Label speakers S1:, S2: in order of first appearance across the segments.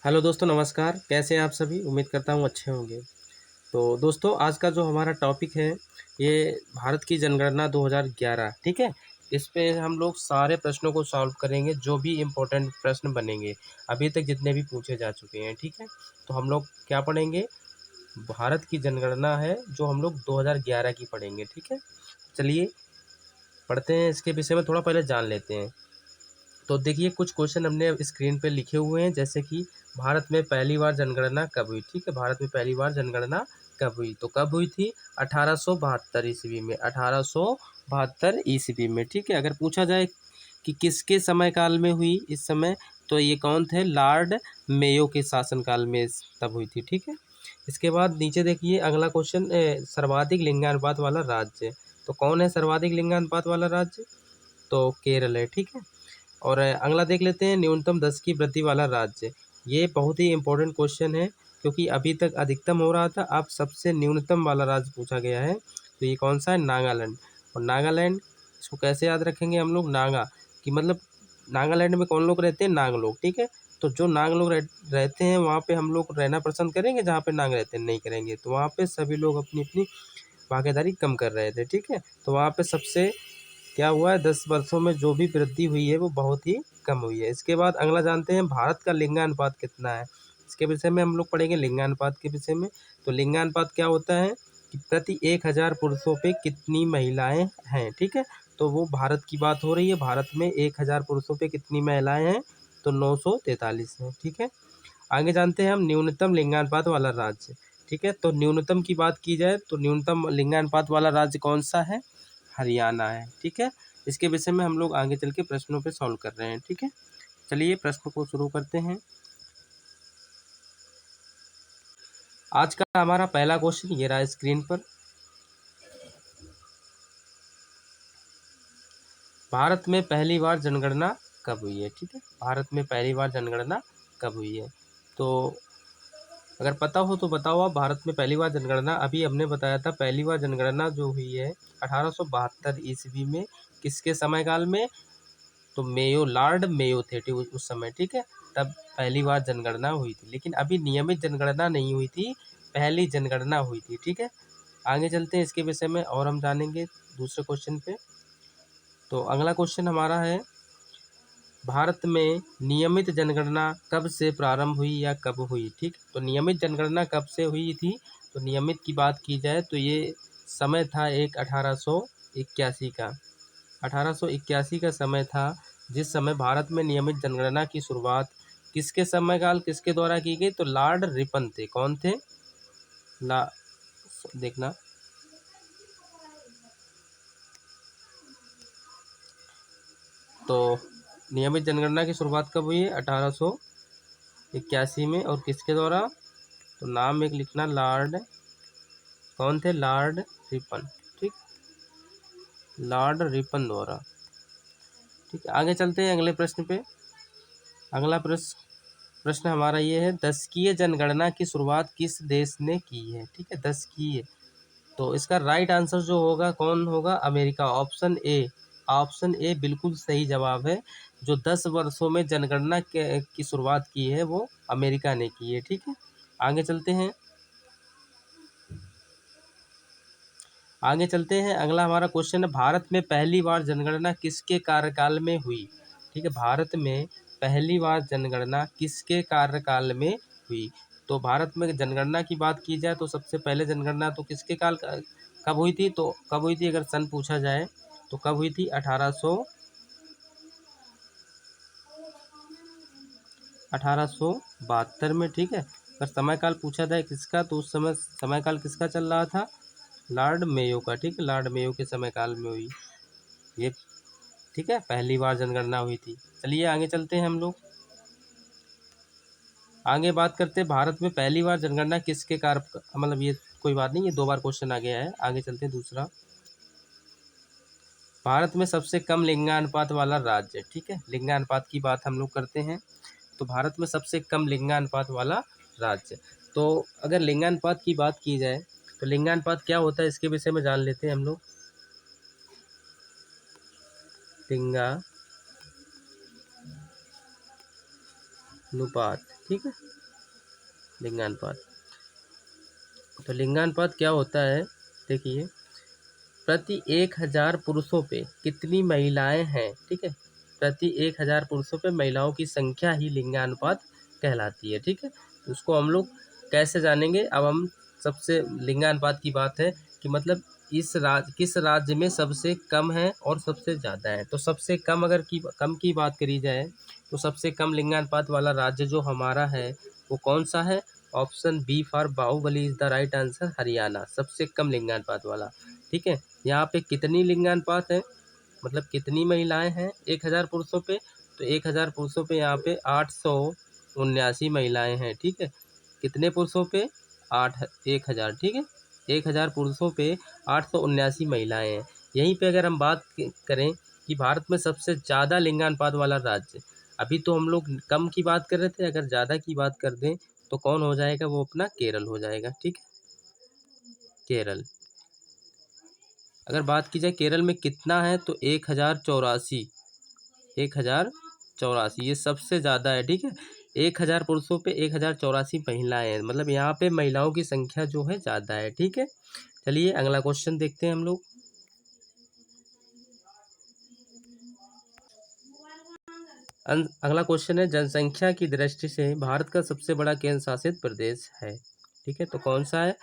S1: Hello दोस्तों, नमस्कार। कैसे हैं आप सभी? उम्मीद करता हूँ अच्छे होंगे। तो दोस्तों, आज का जो हमारा टॉपिक है, ये भारत की जनगणना 2011, ठीक है? इस पे हम लोग सारे प्रश्नों को सॉल्व करेंगे, जो भी इम्पोर्टेंट प्रश्न बनेंगे, अभी तक जितने भी पूछे जा चुके हैं, ठीक है? तो हम लोग क्या पढ़ेंगे? भारत की जनगणना है, जो हम लोग 2011 की पढ़ेंगे, ठीक है? चलिए, पढ़ते हैं। इसके विषय में थोड़ा पहले जान लेते हैं। तो देखिए, कुछ क्वेश्चन हमने स्क्रीन पे लिखे हुए हैं, जैसे कि भारत में पहली बार जनगणना कब हुई? ठीक है, भारत में पहली बार जनगणना कब हुई? तो कब हुई थी? 1872 ईस्वी में, 1872 ईस्वी में, ठीक है। अगर पूछा जाए कि किसके समय काल में हुई इस समय, तो ये कौन थे? लॉर्ड मेयो के शासनकाल में तब हुई थी, ठीक है। इसके बाद नीचे देखिए, अगला क्वेश्चन, सर्वाधिक लिंगानुपात वाला राज्य। तो कौन है सर्वाधिक लिंगानुपात वाला राज्य? तो केरल है, ठीक है। और अगला देख लेते हैं, न्यूनतम 10 की वृद्धि वाला राज्य। ये बहुत ही इंपॉर्टेंट क्वेश्चन है, क्योंकि अभी तक अधिकतम हो रहा था, अब सबसे न्यूनतम वाला राज्य पूछा गया है। तो ये कौन सा है? नागालैंड। और नागालैंड, इसको कैसे याद रखेंगे हम लोग? नागा कि मतलब नागालैंड में कौन लोग रहते हैं? नाग लोग, ठीक है। तो जो नाग लोग रहते हैं, वहाँ पे हम लोग रहना पसंद करेंगे? जहाँ पे नाग रहते हैं, नहीं करेंगे। तो वहाँ पे सभी लोग अपनी अपनी भागीदारी कम कर रहे थे, ठीक है। तो वहाँ पे सबसे क्या हुआ है, 10 वर्षों में जो भी वृद्धि हुई है वो बहुत ही कम हुई है। इसके बाद अगला जानते हैं, भारत का लिंगानुपात कितना है? इसके विषय में हम लोग पढ़ेंगे, लिंगानुपात के विषय में। तो लिंगानुपात क्या होता है कि प्रति 1000 पुरुषों पे कितनी महिलाएं हैं, ठीक है। तो वो भारत की बात हो रही है। भारत में 1000 पुरुषों पे कितनी महिलाएं हैं? तो 943 हैं, ठीक है। आगे जानते हैं हम, न्यूनतम लिंगानुपात वाला राज्य, ठीक है। तो न्यूनतम की बात की जाए तो न्यूनतम लिंगानुपात वाला राज्य कौन सा है? हरियाणा है, ठीक है। इसके विषय में हम लोग आगे चल के प्रश्नों पे सॉल्व कर रहे हैं, ठीक है। चलिए, प्रश्न को शुरू करते हैं। आज का हमारा पहला क्वेश्चन ये रहा स्क्रीन पर। भारत में पहली बार जनगणना कब हुई है? ठीक है, भारत में पहली बार जनगणना कब हुई है? तो अगर पता हो तो बताओ आप। भारत में पहली बार जनगणना, अभी हमने बताया था, पहली बार जनगणना जो हुई है 1872 ईस्वी में। किसके समय काल में? तो मेयो, लॉर्ड मेयो थे उस समय, ठीक है। तब पहली बार जनगणना हुई थी, लेकिन अभी नियमित जनगणना नहीं हुई थी, पहली जनगणना हुई थी, ठीक है। आगे चलते हैं इसके विषय में और हम जानेंगे दूसरे क्वेश्चन पे। तो अगला क्वेश्चन हमारा है, भारत में नियमित जनगणना कब से प्रारंभ हुई या कब हुई? ठीक, तो नियमित जनगणना कब से हुई थी? तो नियमित की बात की जाए तो ये समय था एक 1881 का। 1881 का समय था, जिस समय भारत में नियमित जनगणना की शुरुआत किसके समयकाल, किसके द्वारा की गई? तो लॉर्ड रिपन थे। कौन थे? ला देखना, तो नियमित जनगणना की शुरुआत कब हुई है? 1881 में। और किसके द्वारा? तो नाम एक लिखना, लॉर्ड, कौन थे? लॉर्ड रिपन, ठीक, लॉर्ड रिपन द्वारा, ठीक है। आगे चलते हैं अगले प्रश्न पे। अगला प्रश्न हमारा ये है, दशकीय जनगणना की शुरुआत किस देश ने की है? ठीक है, दशकीय। तो इसका राइट आंसर जो होगा, कौन होगा? अमेरिका। ऑप्शन ए बिल्कुल सही जवाब है। जो 10 वर्षों में जनगणना की शुरुआत की है, वो अमेरिका ने की है, ठीक है। आगे चलते हैं। अगला हमारा क्वेश्चन है, भारत में पहली बार जनगणना किसके कार्यकाल में हुई? ठीक है, भारत में पहली बार जनगणना किसके कार्यकाल में हुई? तो भारत में जनगणना की बात की जाए तो सबसे पहले जनगणना तो किसके कब हुई थी? तो कब हुई थी अगर सन पूछा जाए तो कब हुई थी? 1872 में, ठीक है। अगर समयकाल पूछा जाए किसका, तो उस समय समयकाल किसका चल रहा था? लॉर्ड मेयो का, ठीक है। लॉर्ड मेयो के समयकाल में हुई ये, ठीक है, पहली बार जनगणना हुई थी। चलिए आगे चलते हैं हम लोग। आगे बात करते हैं, भारत में पहली बार जनगणना किसके कार्य, मतलब ये कोई बात नहीं, ये 2 बार क्वेश्चन आ गया है। आगे चलते हैं दूसरा, भारत में सबसे कम लिंगानुपात वाला राज्य, ठीक है। लिंगानुपात की बात हम लोग करते हैं, तो भारत में सबसे कम लिंगानुपात वाला राज्य। तो अगर लिंगानुपात की बात की जाए तो लिंगानुपात क्या होता है, इसके विषय में जान लेते हैं हम लोग। लिंगा लिंगानुपात, ठीक है, लिंगानुपात। तो लिंगानुपात क्या होता है, देखिए, प्रति 1000 पुरुषों पे कितनी महिलाएं हैं, ठीक है, प्रति 1000 पुरुषों पे महिलाओं की संख्या ही लिंगानुपात कहलाती है, ठीक है। तो उसको हम लोग कैसे जानेंगे, अब हम सबसे लिंगानुपात की बात है कि मतलब किस राज्य में सबसे कम है और सबसे ज़्यादा है। तो सबसे कम अगर कम की बात करी जाए तो सबसे कम लिंगानुपात वाला राज्य जो हमारा है वो कौन सा है? Option B for Baahubali is the right answer, Haryana, सबसे कम लिंगानुपात वाला, ठीक है। यहाँ पे कितनी लिंगानुपात है, मतलब कितनी महिलाएं हैं 1000 पुरुषों पे? तो 1000 पुरुषों पे यहाँ पे 879 महिलाएं हैं, ठीक है। कितने पुरुषों पे? 1000, ठीक है, 1000 पुरुषों पे 879 महिलाएं हैं। यहीं पे अगर हम बात करें कि भारत में सबसे ज़्यादा लिंगानुपात वाला राज्य, अभी तो हम लोग कम की बात कर रहे थे, अगर ज़्यादा की बात कर दें तो कौन हो जाएगा? वो अपना केरल हो जाएगा, ठीक है, केरल। अगर बात की जाए केरल में कितना है तो 1084, 1084 ये सबसे ज़्यादा है, ठीक है। 1000 पुरुषों पे 1084 महिलाएं हैं, मतलब यहाँ पे महिलाओं की संख्या जो है ज़्यादा है, ठीक है। चलिए अगला क्वेश्चन देखते हैं हम लोग। अगला क्वेश्चन है, जनसंख्या की दृष्टि से भारत का सबसे बड़ा केंद्र शासित प्रदेश है, ठीक है, तो कौन सा है?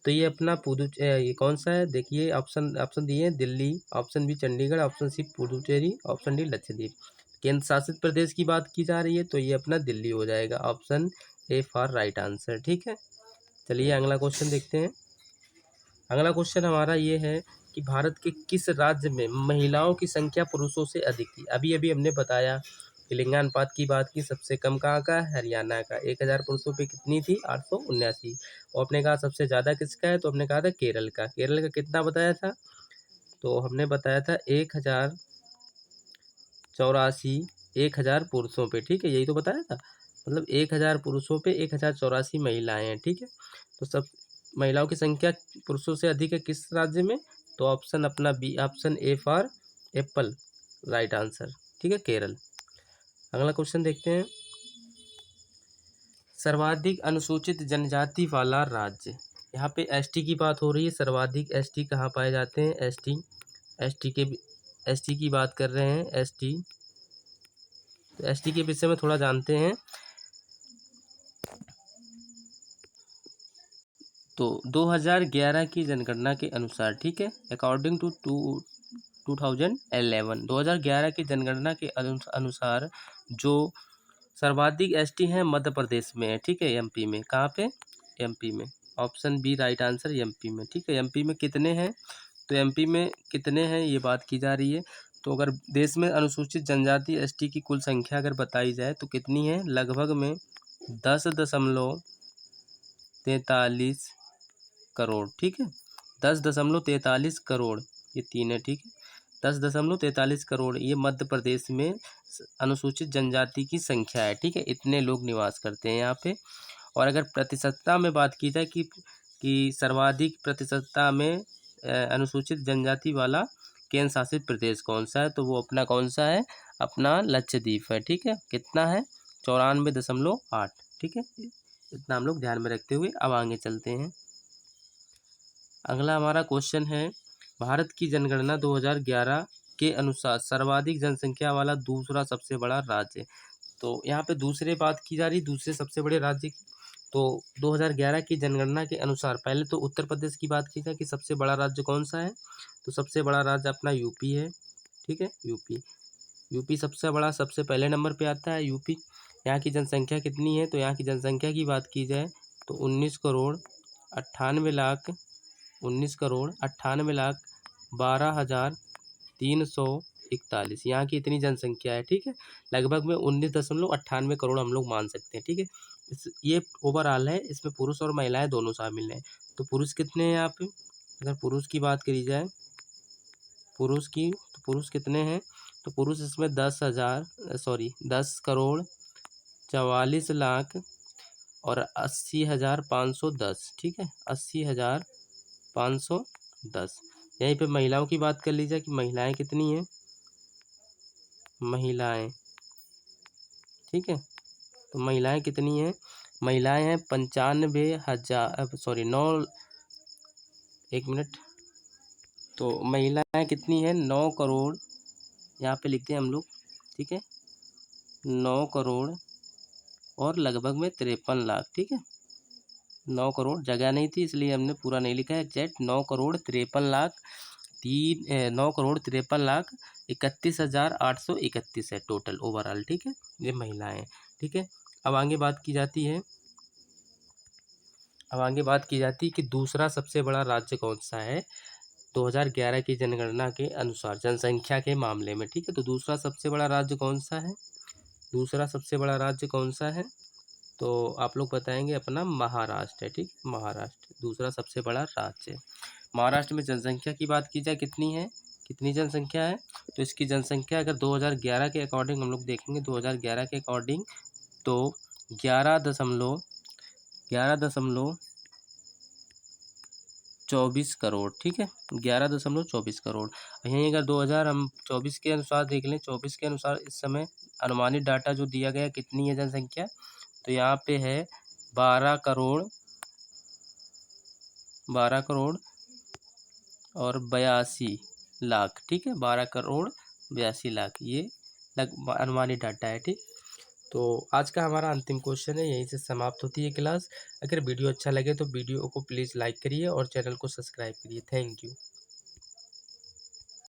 S1: तो ये अपना ये कौन सा है? देखिए ऑप्शन ऑप्शन दिए हैं, Delhi, option B Chandigarh, option C Puducherry, option D Lakshadweep. केंद्र शासित प्रदेश की बात की जा रही है तो ये अपना दिल्ली हो जाएगा, option A for right answer, ठीक है। चलिए अगला क्वेश्चन देखते हैं। अगला क्वेश्चन हमारा ये है कि भारत के किस राज्य में महिलाओं की संख्या पुरुषों से अधिक थी? अभी अभी हमने बताया कि लिंगानुपात की बात की, सबसे कम कहाँ का? हरियाणा का। 1000 पुरुषों पे कितनी थी? 879। और आपने कहा सबसे ज़्यादा किसका है? तो हमने कहा था केरल का। केरल का कितना बताया था? तो हमने बताया था 1084, 1000 पुरुषों पे, ठीक है, यही तो बताया था। मतलब 1000 पुरुषों पे 1084 महिलाएं हैं, ठीक है। तो सब महिलाओं की संख्या पुरुषों से अधिक है किस राज्य में? तो ऑप्शन अपना B, option A for apple, right answer, ठीक है, केरल। अगला क्वेश्चन देखते हैं। सर्वाधिक अनुसूचित जनजाति वाला राज्य, यहाँ पे एसटी की बात हो रही है। सर्वाधिक एसटी कहाँ पाए जाते हैं? एसटी की बात कर रहे हैं, एसटी। तो एसटी के विषय में थोड़ा जानते हैं। तो 2011 की जनगणना के अनुसार, ठीक है, अकॉर्डिंग टू 2011, 2011 की जनगणना के अनुसार जो सर्वाधिक एसटी हैं मध्य प्रदेश में है, ठीक है, एमपी में। कहाँ पे? एमपी में। Option B right answer, MP में, ठीक है। एमपी में कितने हैं? तो एमपी में कितने हैं ये बात की जा रही है। तो अगर देश में अनुसूचित जनजाति एसटी की कुल संख्या अगर बताई जाए तो कितनी है? लगभग में 10.43 करोड़, ठीक है, 10.43 करोड़, ये तीन है, ठीक है, 10.43 करोड़ ये मध्य प्रदेश में अनुसूचित जनजाति की संख्या है, ठीक है, इतने लोग निवास करते हैं यहाँ पे। और अगर प्रतिशतता में बात की जाए कि सर्वाधिक प्रतिशतता में अनुसूचित जनजाति वाला केंद्र शासित प्रदेश कौन सा है, तो वो अपना कौन सा है? अपना लक्षद्वीप है, ठीक है। कितना है? 94.8, ठीक है। इतना हम लोग ध्यान में रखते हुए अब आगे चलते हैं। अगला हमारा क्वेश्चन है, भारत की जनगणना 2011 के अनुसार सर्वाधिक जनसंख्या वाला दूसरा सबसे बड़ा राज्य। तो यहाँ पे दूसरे बात की जा रही, दूसरे सबसे बड़े राज्य की। तो 2011 की जनगणना के अनुसार पहले तो उत्तर प्रदेश की बात की जाए कि सबसे बड़ा राज्य कौन सा है, तो सबसे बड़ा राज्य अपना यूपी है, ठीक है, यूपी। यूपी सबसे बड़ा, सबसे पहले नंबर पे आता है यूपी। यहाँ की जनसंख्या कितनी है? तो यहाँ की जनसंख्या की बात की जाए तो 19,98,12,1341 यहाँ की इतनी जनसंख्या है, ठीक है। लगभग में 19.98 करोड़ हम लोग मान सकते हैं, ठीक है। ये ओवरऑल है, इसमें पुरुष और महिलाएं दोनों शामिल हैं। तो पुरुष कितने हैं यहाँ पे? अगर पुरुष की बात करी जाए, तो पुरुष कितने हैं? तो पुरुष इसमें 10 करोड़ 44 लाख और 80,510, ठीक है, 80,510। यहीं पे महिलाओं की बात कर लीजिए कि महिलाएं कितनी हैं, महिलाएं, ठीक है, तो महिलाएं कितनी हैं? महिलाएं हैं 95,000, सॉरी 9, एक मिनट। तो महिलाएं कितनी हैं? 9 करोड़, यहाँ पे लिखते हैं हम लोग, ठीक है, 9 करोड़ और लगभग में 53 लाख, ठीक है। 9 करोड़, जगह नहीं थी इसलिए हमने पूरा नहीं लिखा है एग्जैक्ट। 9 करोड़ 53 लाख 9 करोड़ 53 लाख 31,831 है टोटल ओवरऑल, ठीक है, ये महिलाएं, ठीक है। अब आगे बात की जाती है, कि दूसरा सबसे बड़ा राज्य कौन सा है 2011 की जनगणना के अनुसार, जनसंख्या के मामले में, ठीक है। तो दूसरा सबसे बड़ा राज्य कौन सा है? दूसरा सबसे बड़ा राज्य कौन सा है? तो आप लोग बताएंगे अपना महाराष्ट्र है, ठीक, महाराष्ट्र दूसरा सबसे बड़ा राज्य है। महाराष्ट्र में जनसंख्या की बात की जाए कितनी है, कितनी जनसंख्या है? तो इसकी जनसंख्या अगर 2011 के अकॉर्डिंग हम लोग देखेंगे, 2011 के अकॉर्डिंग, तो 11,24 करोड़, ठीक है, 11,24 करोड़। यहीं अगर 2000 हम 24 के अनुसार देख लें, 24 के अनुसार इस समय अनुमानित डाटा जो दिया गया कितनी है जनसंख्या, तो यहाँ पे है 12 करोड़ और 82 लाख, ठीक है, 12 करोड़ 82 लाख, ये अनुमानित डाटा है, ठीक। तो आज का हमारा अंतिम क्वेश्चन है, यहीं से समाप्त होती है क्लास। अगर वीडियो अच्छा लगे तो वीडियो को प्लीज़ लाइक करिए और चैनल को सब्सक्राइब करिए। Thank you.